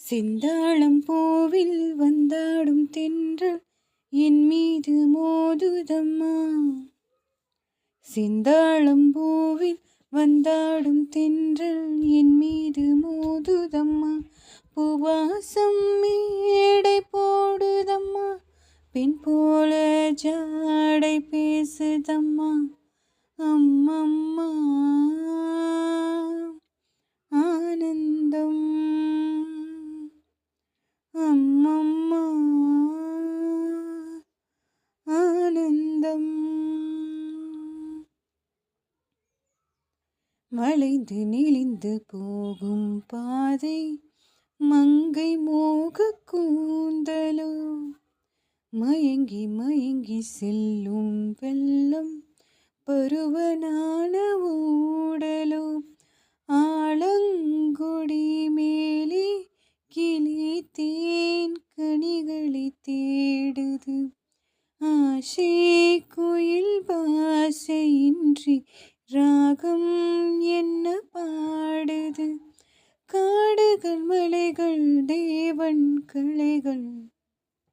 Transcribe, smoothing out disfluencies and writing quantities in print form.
செந்தாழம் பூவில் வந்தாடும் தென்றல் என் மீது மோதுதம்மா. செந்தாழம் பூவில் வந்தாடும் தென்றல் என் மீது மோதுதம்மா. பூவாசம் மேடை போடுதம்மா, பெண் போல ஜாடை பேசுதம்மா. அம்மம்மா ஆனந்தம், அம்மம்மா ஆனந்தம். வளைந்து நெளிந்து போகும் பாதை மங்கை மோக கூந்தலோ, மயங்கி மயங்கி செல்லும் வெள்ளம் பருவனான ஊடலோ. ஆலங்குடி மேலே கிளி தேன் கனிகளை தேடுது, ஆசை குயில் பாசையின்றி ராகம் என்ன பாடுது. காடுகள் மலைகள் தேவன் கலைகள்